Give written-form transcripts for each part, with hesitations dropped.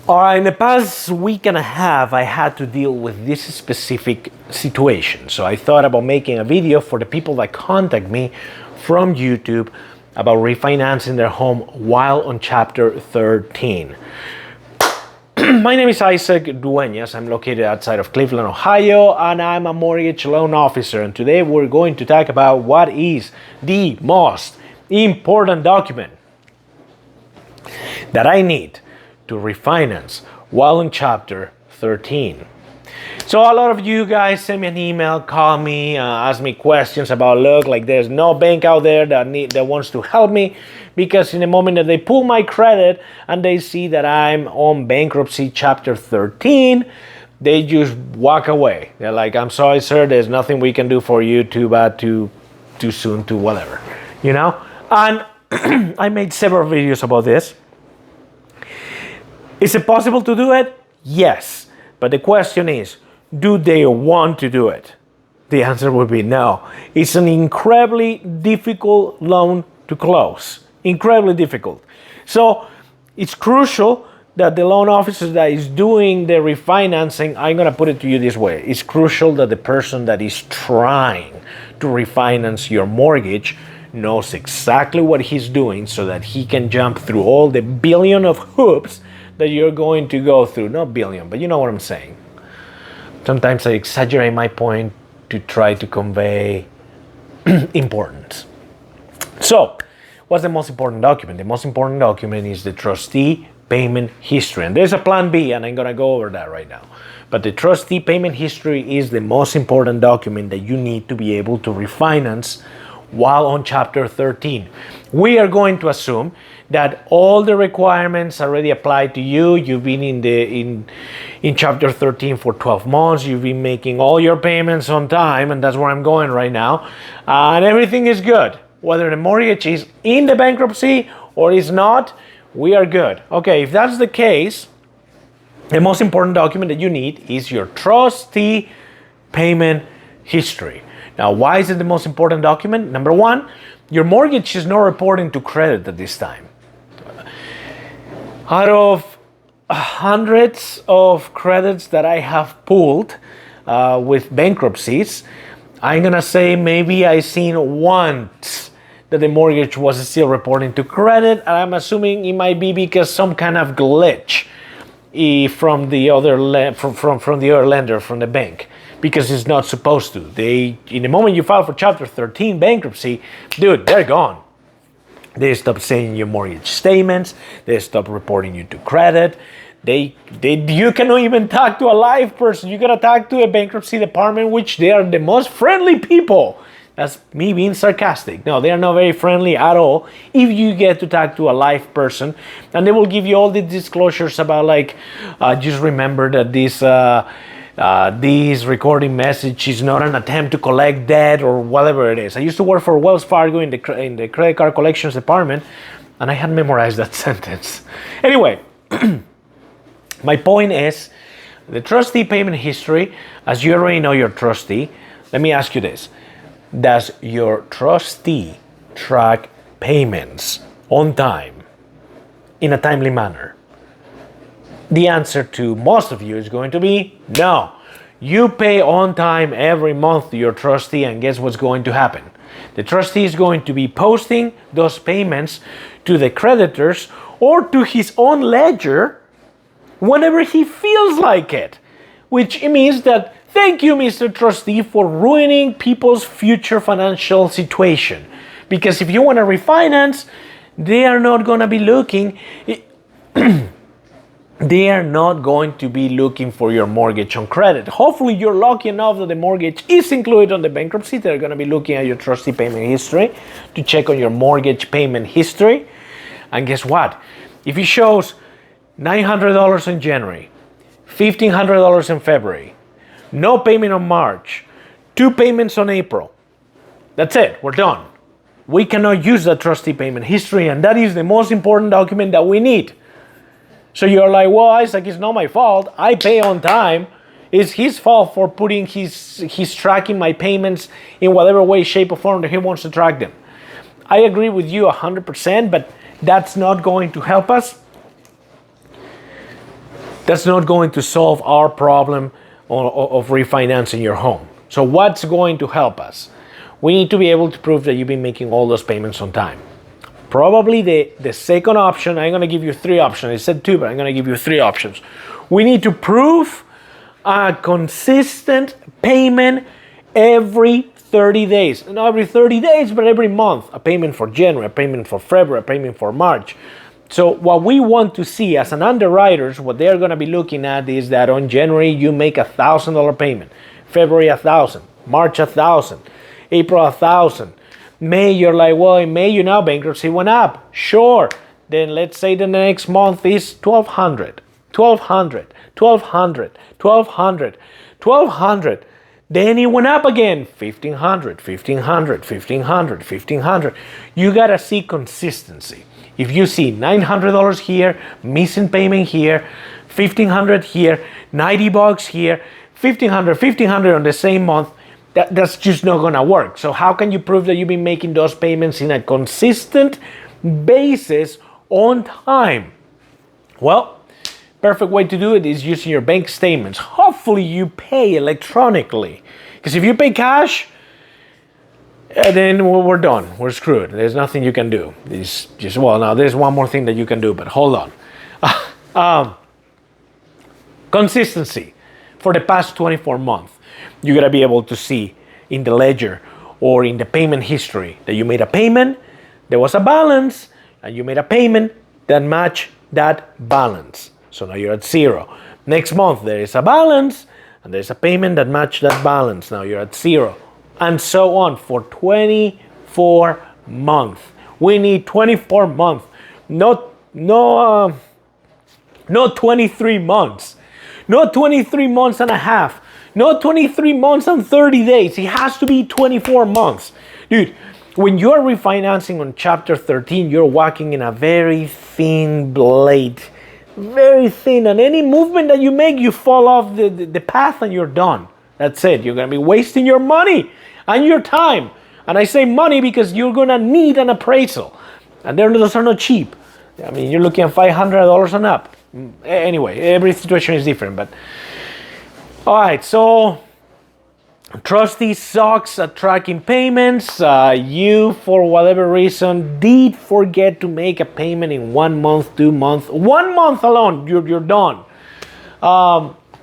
In the past week and a half, I had to deal with this specific situation. So I thought about making a video for the people that contact me from YouTube about refinancing their home while on Chapter 13. My name is Isaac.Duenas. I'm located outside of Cleveland, Ohio, and I'm a mortgage loan officer. And today we're going to talk about what is the most important document that I need to refinance while in Chapter 13. So a lot of you guys send me an email, call me, ask me questions about, look, like there's no bank out there that wants to help me, because in the moment that they pull my credit and they see that I'm on bankruptcy Chapter 13, they just walk away. They're like, I'm sorry, sir, there's nothing we can do for you, too bad, too soon, too whatever, you know? And I made several videos about this. Is it possible to do it? Yes. But the question is, do they want to do it? The answer would be no. It's an incredibly difficult loan to close. Incredibly difficult. So it's crucial that the loan officer that is doing the refinancing, I'm going to put it to you this way. It's crucial that the person that is trying to refinance your mortgage knows exactly what he's doing so that he can jump through all the billion of hoops that you're going to go through. Not billion, but you know what I'm saying. Sometimes I exaggerate my point to try to convey importance. So, what's the most important document? The most important document is the trustee payment history. And there's a plan B, and I'm going to go over that right now. But the trustee payment history is the most important document that you need to be able to refinance while on Chapter 13. We are going to assume that all the requirements already apply to you. You've been in Chapter 13 for 12 months. You've been making all your payments on time, and that's where I'm going right now. And everything is good. Whether the mortgage is in the bankruptcy or is not, we are good. Okay, if that's the case, the most important document that you need is your trustee payment history. Now, why is it the most important document? Number one, your mortgage is not reporting to credit at this time. Out of hundreds of credits that I have pulled with bankruptcies, I'm going to say maybe I seen once that the mortgage was still reporting to credit, and I'm assuming it might be because some kind of glitch from the other lender, from the bank. Because it's not supposed to. In the moment you file for Chapter 13 bankruptcy, dude, they're gone. They stop sending you mortgage statements. They stop reporting you to credit. You cannot even talk to a live person. You gotta talk to a bankruptcy department, which they are the most friendly people. That's me being sarcastic. No, they are not very friendly at all if you get to talk to a live person. And they will give you all the disclosures about, like, just remember that this recording message is not an attempt to collect debt or whatever it is. I used to work for Wells Fargo in the credit card collections department, and I had memorized that sentence. Anyway, my point is, the trustee payment history, as you already know your trustee, let me ask you this. Does your trustee track payments on time, in a timely manner? The answer to most of you is going to be no. You pay on time every month to your trustee, and guess what's going to happen? The trustee is going to be posting those payments to the creditors or to his own ledger whenever he feels like it, which means that thank you, Mr. Trustee, for ruining people's future financial situation. Because if you want to refinance, they are not going to be looking... They are not going to be looking for your mortgage on credit. Hopefully you're lucky enough that the mortgage is included on the bankruptcy. They're going to be looking at your trustee payment history to check on your mortgage payment history. And guess what? If it shows $900 in January, $1,500 in February, no payment on March, 2 payments on April, that's it, we're done. We cannot use that trustee payment history, and that is the most important document that we need. So you're like, well, Isaac, it's not my fault. I pay on time. It's his fault for putting he's tracking my payments in whatever way, shape, or form that he wants to track them. I agree with you 100%, but that's not going to help us. that's not going to solve our problem of refinancing your home. So what's going to help us? We need to be able to prove that you've been making all those payments on time. Probably the second option, I'm going to give you three options. I said two, but I'm going to give you three options. We need to prove a consistent payment every 30 days. Not every 30 days, but every month. A payment for January, a payment for February, a payment for March. So what we want to see as an underwriters, what they're going to be looking at is that on January you make $1,000 payment, February $1,000, March $1,000, April $1,000. May, you're like, well, in May, bankruptcy went up. Sure. Then let's say the next month is $1,200, $1,200, $1,200, $1,200, $1,200. Then it went up again, $1,500, $1,500, $1,500, $1,500. You got to see consistency. If you see $900 here, missing payment here, $1,500 here, $90 here, $1,500 on the same month, that's just not gonna work. So how can you prove that you've been making those payments in a consistent basis on time? Well, perfect way to do it is using your bank statements. Hopefully you pay electronically, because if you pay cash, then we're done. We're screwed. There's nothing you can do. It's just, well, now there's one more thing that you can do, but hold on. Consistency for the past 24 months. You gotta be able to see in the ledger or in the payment history that you made a payment, there was a balance, and you made a payment that matched that balance. So now you're at zero. Next month there is a balance, and there's a payment that matched that balance. Now you're at zero. And so on for 24 months. We need 24 months, not 23 months, not 23 months and a half, not 23 months and 30 days. It has to be 24 months. Dude, when you're refinancing on Chapter 13, you're walking in a very thin blade, very thin, and any movement that you make, you fall off the path and you're done. That's it. You're going to be wasting your money and your time. And I say money because you're going to need an appraisal. And those are not cheap. I mean, you're looking at $500 and up. Anyway, every situation is different. But all right, so trustee sucks at tracking payments. You, for whatever reason, did forget to make a payment in 1 month, 2 months. 1 month alone, you're done.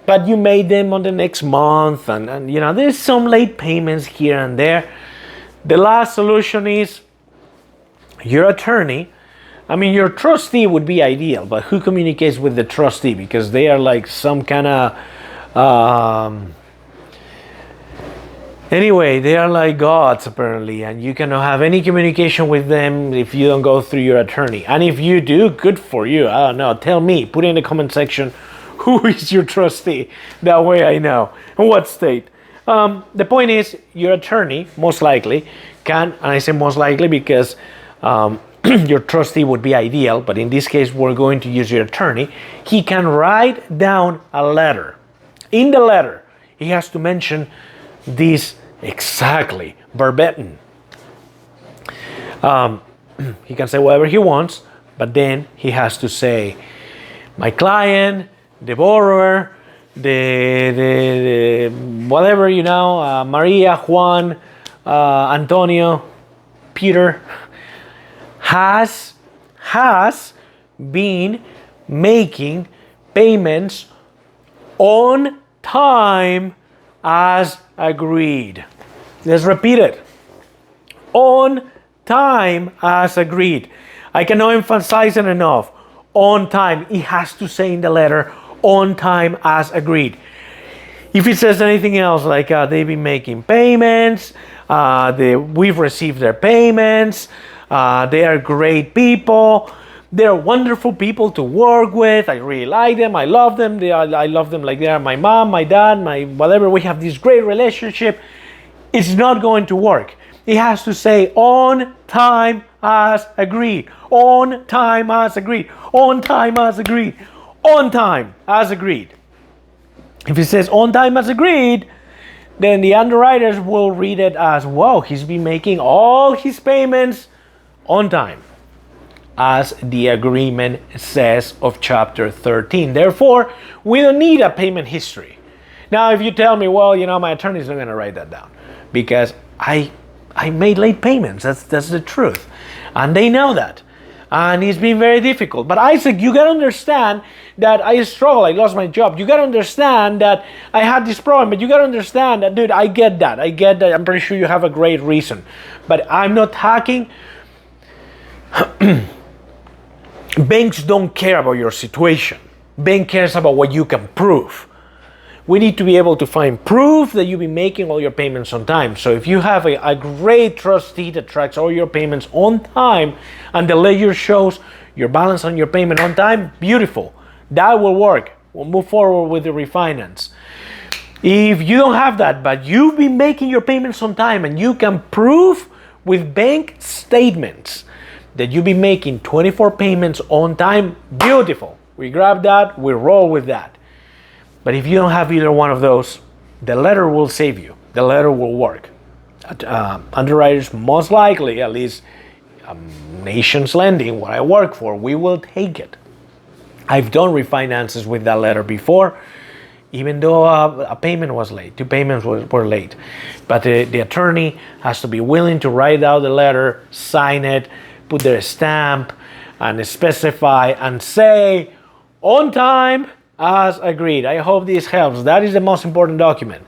But you made them on the next month, and there's some late payments here and there. The last solution is your attorney. I mean, your trustee would be ideal, but who communicates with the trustee? Because they are like some kind of anyway, they are like gods apparently, and you cannot have any communication with them if you don't go through your attorney. And if you do, good for you. I don't know. Tell me. Put in the comment section who is your trustee. That way I know. And what state. The point is, your attorney most likely can, and I say most likely because your trustee would be ideal, but in this case we're going to use your attorney. He can write down a letter. In the letter, he has to mention this exactly, verbatim. He can say whatever he wants, but then he has to say, my client, the borrower, the whatever, Maria, Juan, Antonio, Peter, has been making payments on time as agreed. Let's repeat it. On time as agreed. I cannot emphasize it enough. On time. It has to say in the letter, on time as agreed. If it says anything else, like they've been making payments, we've received their payments, they are great people, they're wonderful people to work with, I really like them, I love them, I love them like they are my mom, my dad, my whatever, we have this great relationship, it's not going to work. It has to say on time as agreed, on time as agreed, on time as agreed, on time as agreed. If it says on time as agreed, then the underwriters will read it as, wow, he's been making all his payments on time. as the agreement says of Chapter 13. Therefore, we don't need a payment history. Now, if you tell me, well, my attorney's not going to write that down because I made late payments. That's the truth. And they know that. And it's been very difficult. But Isaac, you got to understand that I struggle. I lost my job. You got to understand that I had this problem. But you got to understand that, dude, I get that. I'm pretty sure you have a great reason. But I'm not hacking. Banks don't care about your situation. Bank cares about what you can prove. We need to be able to find proof that you've been making all your payments on time. So if you have a great trustee that tracks all your payments on time and the ledger shows your balance on your payment on time, beautiful. That will work. We'll move forward with the refinance. If you don't have that, but you've been making your payments on time and you can prove with bank statements that you've been making 24 payments on time, beautiful. We grab that, we roll with that. But if you don't have either one of those, the letter will save you. The letter will work. Underwriters, most likely, at least Nations Lending, what I work for, we will take it. I've done refinances with that letter before, even though a payment was late. 2 payments were late. But the attorney has to be willing to write out the letter, sign it, put their stamp, and specify and say, on time, as agreed. I hope this helps. That is the most important document.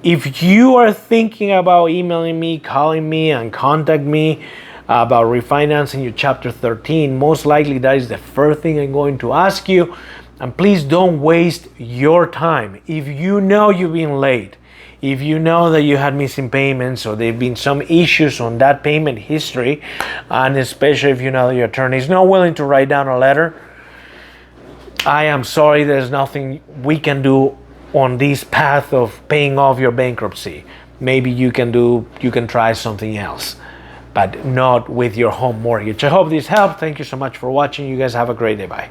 If you are thinking about emailing me, calling me, and contact me about refinancing your Chapter 13, most likely that is the first thing I'm going to ask you. And please don't waste your time. If you know you've been late, if you know that you had missing payments or there have been some issues on that payment history, and especially if you know your attorney is not willing to write down a letter, I am sorry, there's nothing we can do on this path of paying off your bankruptcy. Maybe you can try something else, but not with your home mortgage. I hope this helped. Thank you so much for watching. You guys have a great day. Bye.